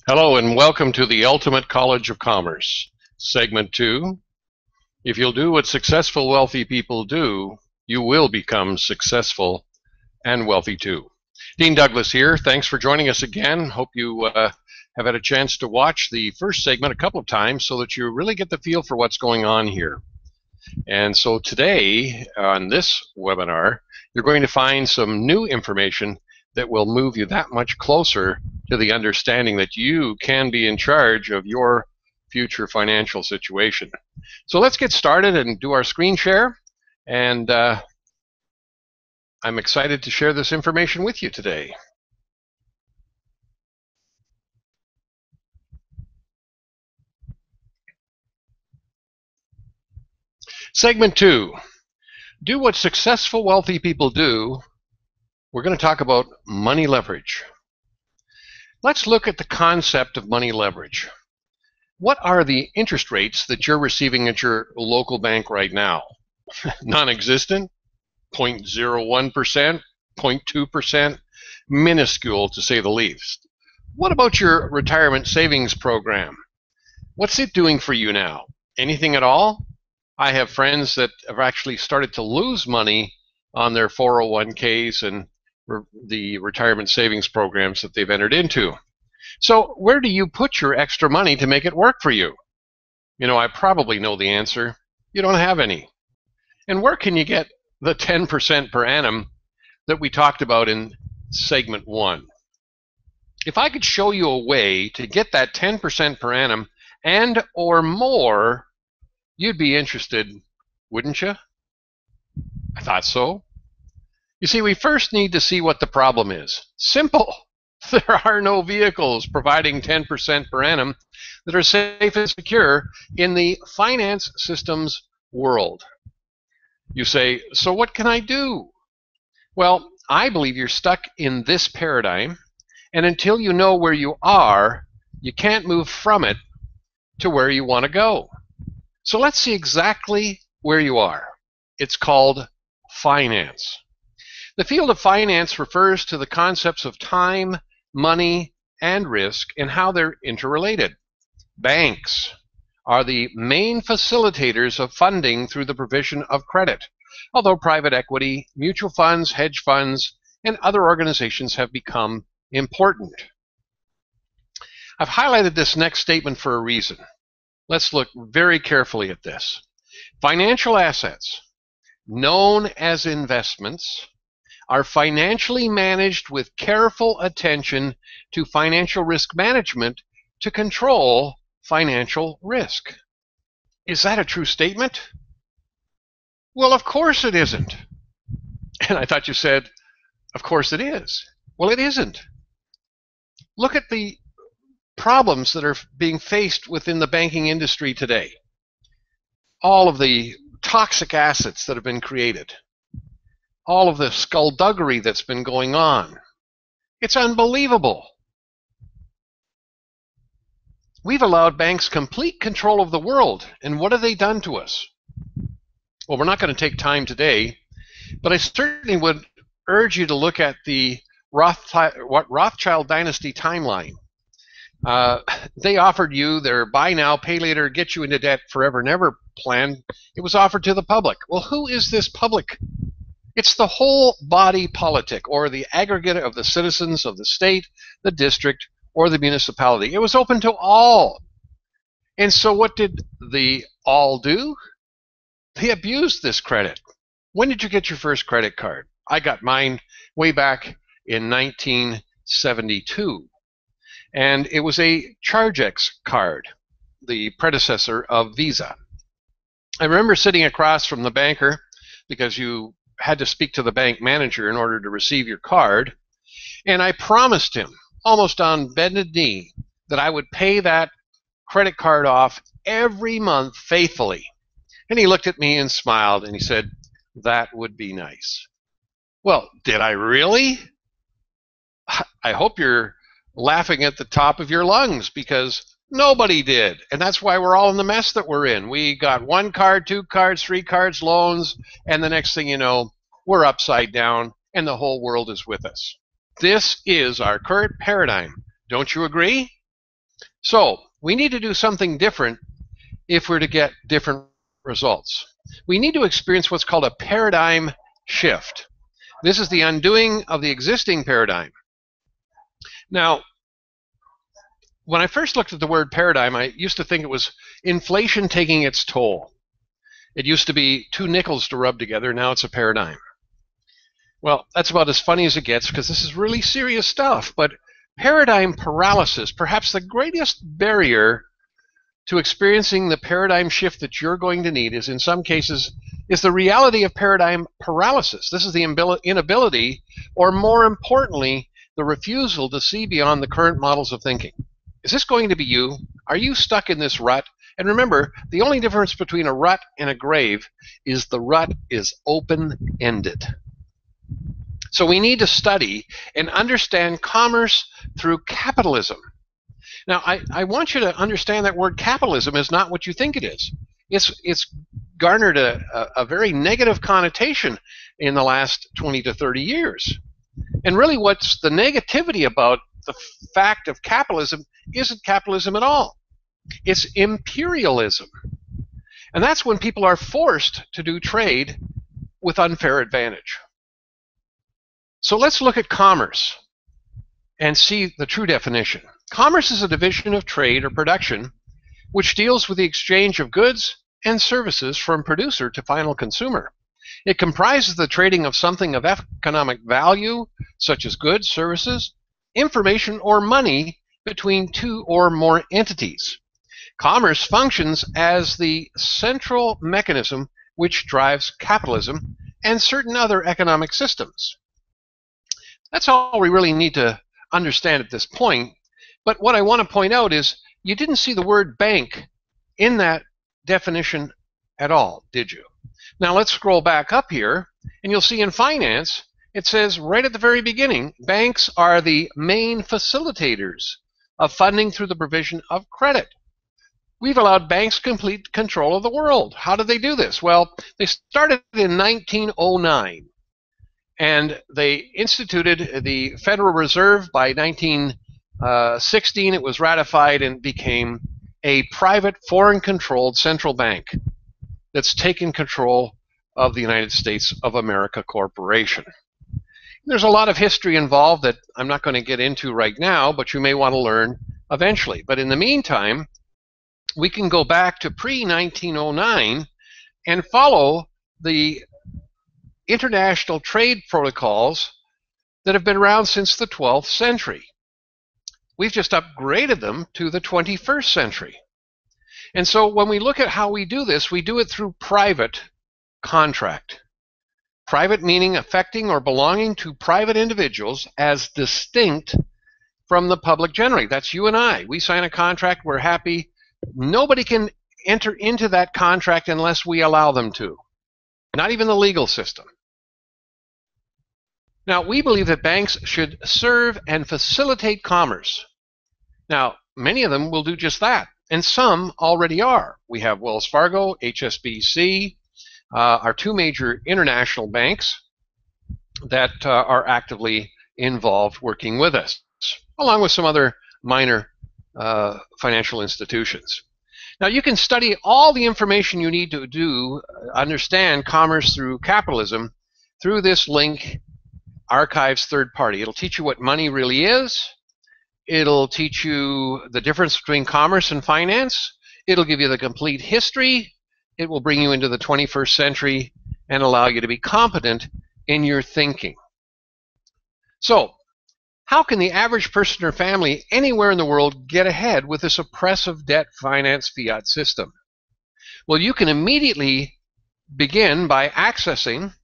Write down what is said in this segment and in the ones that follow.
Hello and welcome to the Ultimate College of Commerce. Segment 2. If you'll do what successful wealthy people do, you will become successful and wealthy too. Dean Douglas here. Thanks for joining us again. Hope you have had a chance to watch the first segment a couple of times so that you really get the feel for what's going on here. And so today on this webinar, you're going to find some new information that will move you that much closer to the understanding that you can be in charge of your future financial situation. So let's get started and do our screen share. And I'm excited to share this information with you today. Segment 2. Do what successful wealthy people do. We're going to talk about money leverage. Let's look at the concept of money leverage. What are the interest rates that you're receiving at your local bank right now? Non-existent? 0.01%? 0.2%? Minuscule, to say the least. What about your retirement savings program? What's it doing for you now? Anything at all? I have friends that have actually started to lose money on their 401ks and the retirement savings programs that they've entered into. So where do you put your extra money to make it work for you? You know, I probably know the answer. You don't have any. And where can you get the 10% per annum that we talked about in segment 1? If I could show you a way to get that 10% per annum and or more, you'd be interested, wouldn't you? I thought so. You see, we first need to see what the problem is. Simple. There are no vehicles providing 10% per annum that are safe and secure in the finance systems world. You say, so what can I do? Well, I believe you're stuck in this paradigm, and until you know where you are, you can't move from it to where you want to go. So let's see exactly where you are. It's called finance. The field of finance refers to the concepts of time, money, and risk and how they're interrelated. Banks are the main facilitators of funding through the provision of credit, although private equity, mutual funds, hedge funds, and other organizations have become important. I've highlighted this next statement for a reason. Let's look very carefully at this. Financial assets, known as investments, are financially managed with careful attention to financial risk management to control financial risk. Is that a true statement? Well, of course it isn't. And I thought you said, of course it is. Well, it isn't. Look at the problems that are being faced within the banking industry today. All of the toxic assets that have been created. All of the skullduggery that's been going on. It's unbelievable. We've allowed banks complete control of the world, and what have they done to us? Well, we're not going to take time today, but I certainly would urge you to look at the Rothschild dynasty timeline. They offered you their buy now, pay later, get you into debt forever and ever plan. It was offered to the public. Well, who is this public? It's the whole body politic, or the aggregate of the citizens of the state, the district, or the municipality. It was open to all. And so what did the all do? They abused this credit. When did you get your first credit card? I got mine way back in 1972. And it was a Chargex card, the predecessor of Visa. I remember sitting across from the banker, because you had to speak to the bank manager in order to receive your card, and I promised him, almost on bended knee, that I would pay that credit card off every month faithfully. And he looked at me and smiled, and he said, that would be nice. Well, did I really? I hope you're laughing at the top of your lungs, because nobody did. And that's why we're all in the mess that we're in. We got 1 card, 2 cards, 3 cards, loans, and the next thing you know, we're upside down and the whole world is with us. This is our current paradigm. Don't you agree? So we need to do something different if we're to get different results. We need to experience what's called a paradigm shift. This is the undoing of the existing paradigm. Now, when I first looked at the word paradigm, I used to think it was inflation taking its toll. It used to be two nickels to rub together. Now it's a paradigm. Well, that's about as funny as it gets because this is really serious stuff. But paradigm paralysis, perhaps the greatest barrier to experiencing the paradigm shift that you're going to need is, in some cases, is the reality of paradigm paralysis. This is the inability, or more importantly, the refusal to see beyond the current models of thinking. Is this going to be you? Are you stuck in this rut? And remember, the only difference between a rut and a grave is the rut is open-ended. So we need to study and understand commerce through capitalism. Now, I want you to understand that word capitalism is not what you think it is. It's garnered a very negative connotation in the last 20 to 30 years. And really what's the negativity about the fact of capitalism isn't capitalism at all. It's imperialism. And that's when people are forced to do trade with unfair advantage. So let's look at commerce and see the true definition. Commerce is a division of trade or production which deals with the exchange of goods and services from producer to final consumer. It comprises the trading of something of economic value, such as goods, services, information, or money between two or more entities. Commerce functions as the central mechanism which drives capitalism and certain other economic systems. That's all we really need to understand at this point. But what I want to point out is you didn't see the word bank in that definition at all, did you? Now let's scroll back up here, and you'll see in finance, it says right at the very beginning, banks are the main facilitators of funding through the provision of credit. We've allowed banks complete control of the world. How did they do this? Well, they started in 1909, and they instituted the Federal Reserve by 1916. It was ratified and became a private, foreign-controlled central bank that's taken control of the United States of America Corporation. There's a lot of history involved that I'm not going to get into right now, but you may want to learn eventually. But in the meantime, we can go back to pre-1909 and follow the international trade protocols that have been around since the 12th century. We've just upgraded them to the 21st century. And so when we look at how we do this, we do it through private contract. Private meaning affecting or belonging to private individuals as distinct from the public generally. That's you and I. We sign a contract, we're happy. Nobody can enter into that contract unless we allow them to. Not even the legal system. Now, we believe that banks should serve and facilitate commerce. Now, many of them will do just that, and some already are. We have Wells Fargo, HSBC, our two major international banks that are actively involved working with us, along with some other minor financial institutions. Now, you can study all the information you need to understand commerce through capitalism through this link, Archives Third Party. It'll teach you what money really is. It'll teach you the difference between commerce and finance. It'll give you the complete history. It will bring you into the 21st century and allow you to be competent in your thinking. So, how can the average person or family anywhere in the world get ahead with this oppressive debt finance fiat system? Well, you can immediately begin by accessing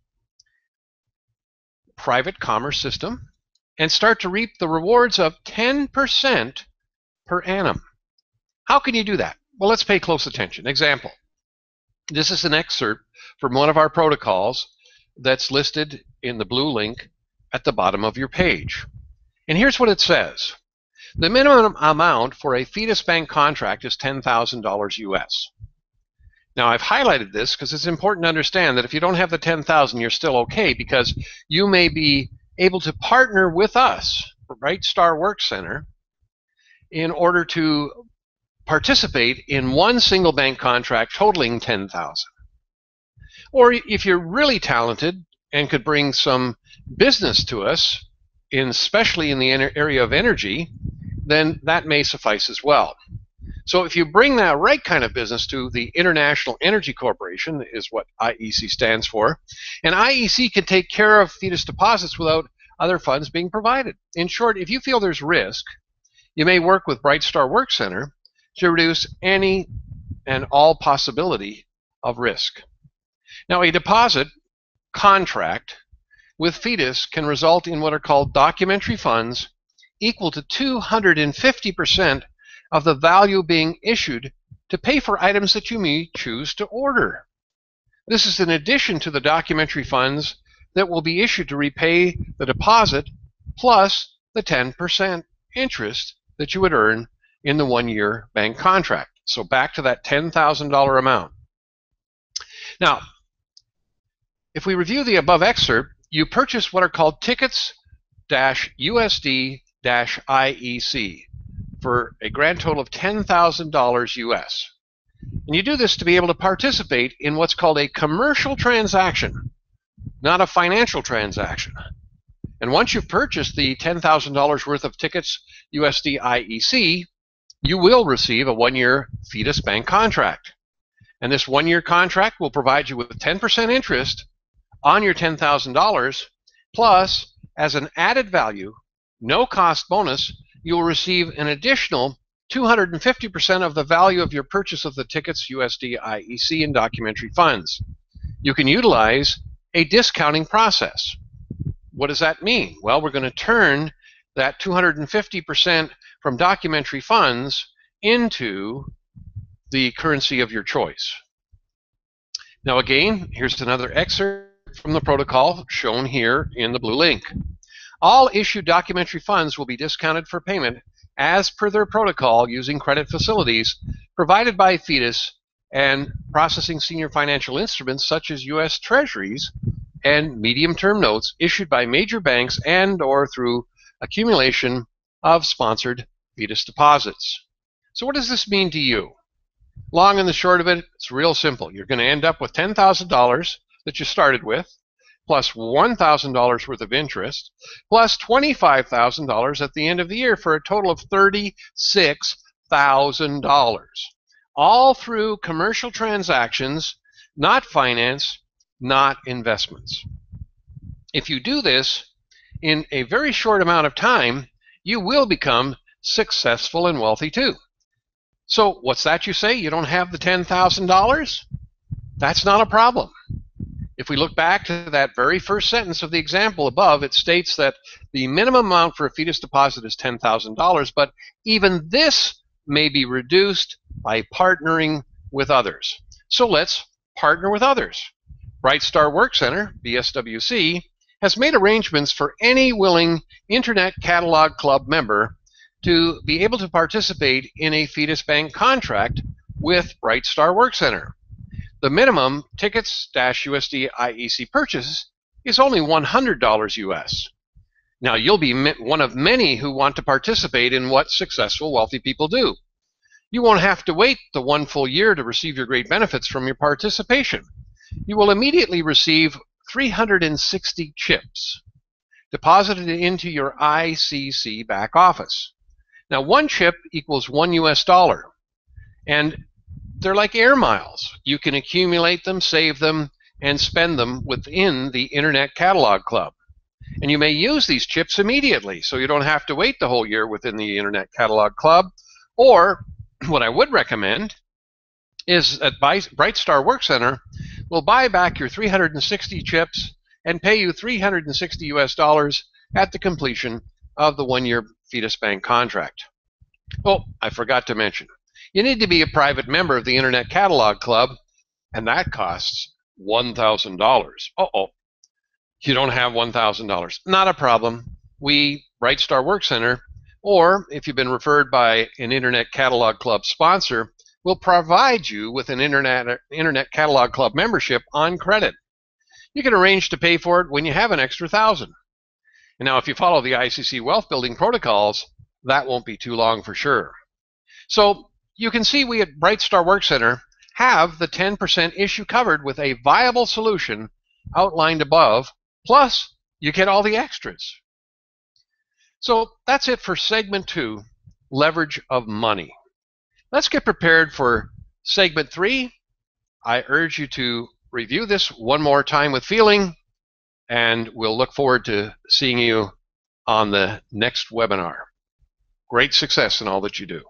private commerce system and start to reap the rewards of 10% per annum. How can you do that? Well, let's pay close attention. Example. This is an excerpt from one of our protocols that's listed in the blue link at the bottom of your page. And here's what it says. The minimum amount for a Fides Bank contract is $10,000 US. Now, I've highlighted this because it's important to understand that if you don't have the 10,000, you're still okay, because you may be able to partner with us, Bright Star Work Center, in order to participate in one single bank contract totaling $10,000. Or if you're really talented and could bring some business to us, especially in the area of energy, then that may suffice as well. So if you bring that right kind of business to the International Energy Corporation, is what IEC stands for, and IEC can take care of Fetus deposits without other funds being provided. In short, if you feel there's risk, you may work with BrightStar Work Center to reduce any and all possibility of risk. Now, a deposit contract with Fetus can result in what are called documentary funds equal to 250% of the value being issued to pay for items that you may choose to order. This is in addition to the documentary funds that will be issued to repay the deposit plus the 10% interest that you would earn in the one-year bank contract. So back to that $10,000 amount. Now, if we review the above excerpt, you purchase what are called tickets-USD-IEC for a grand total of $10,000 US. And you do this to be able to participate in what's called a commercial transaction, not a financial transaction. And once you've purchased the $10,000 worth of tickets USD IEC, you will receive a one-year Fetus bank contract. And this one-year contract will provide you with 10% interest on your $10,000, plus, as an added value, no cost bonus, you will receive an additional 250% of the value of your purchase of the tickets USD IEC and documentary funds. You can utilize a discounting process. What does that mean? Well, we're going to turn that 250% from documentary funds into the currency of your choice. Now again, here's another excerpt from the protocol shown here in the blue link. All issued documentary funds will be discounted for payment as per their protocol using credit facilities provided by Fetus and processing senior financial instruments such as U.S. Treasuries and medium-term notes issued by major banks and or through accumulation of sponsored Fetus deposits. So what does this mean to you? Long and the short of it, it's real simple. You're going to end up with $10,000 that you started with, plus $1,000 worth of interest, plus $25,000 at the end of the year for a total of $36,000. All through commercial transactions, not finance, not investments. If you do this in a very short amount of time, you will become successful and wealthy too. So what's that you say? You don't have the $10,000? That's not a problem. If we look back to that very first sentence of the example above, it states that the minimum amount for a Fetus deposit is $10,000, but even this may be reduced by partnering with others. So let's partner with others. BrightStar Work Center, BSWC, has made arrangements for any willing Internet Catalog Club member to be able to participate in a Fetus bank contract with BrightStar Work Center. The minimum tickets-USD IEC purchase is only $100 US. Now, you'll be one of many who want to participate in what successful wealthy people do. You won't have to wait the one full year to receive your great benefits from your participation. You will immediately receive 360 chips deposited into your ICC back office. Now, one chip equals $1 US, and they're like air miles. You can accumulate them, save them, and spend them within the Internet Catalog Club. And you may use these chips immediately, so you don't have to wait the whole year within the Internet Catalog Club. Or, what I would recommend is that BrightStar Work Center will buy back your 360 chips and pay you $360 US at the completion of the one-year Fetus bank contract. Oh, I forgot to mention, you need to be a private member of the Internet Catalog Club, and that costs $1,000. Uh-oh, you don't have $1,000. Not a problem. We, BrightStar Work Center, or if you've been referred by an Internet Catalog Club sponsor, will provide you with an Internet Catalog Club membership on credit. You can arrange to pay for it when you have an extra $1,000. And now if you follow the ICC wealth building protocols, that won't be too long for sure. So you can see we at Brightstar Work Center have the 10% issue covered with a viable solution outlined above, plus you get all the extras. So that's it for segment 2, leverage of money. Let's get prepared for segment 3. I urge you to review this one more time with feeling, and we'll look forward to seeing you on the next webinar. Great success in all that you do.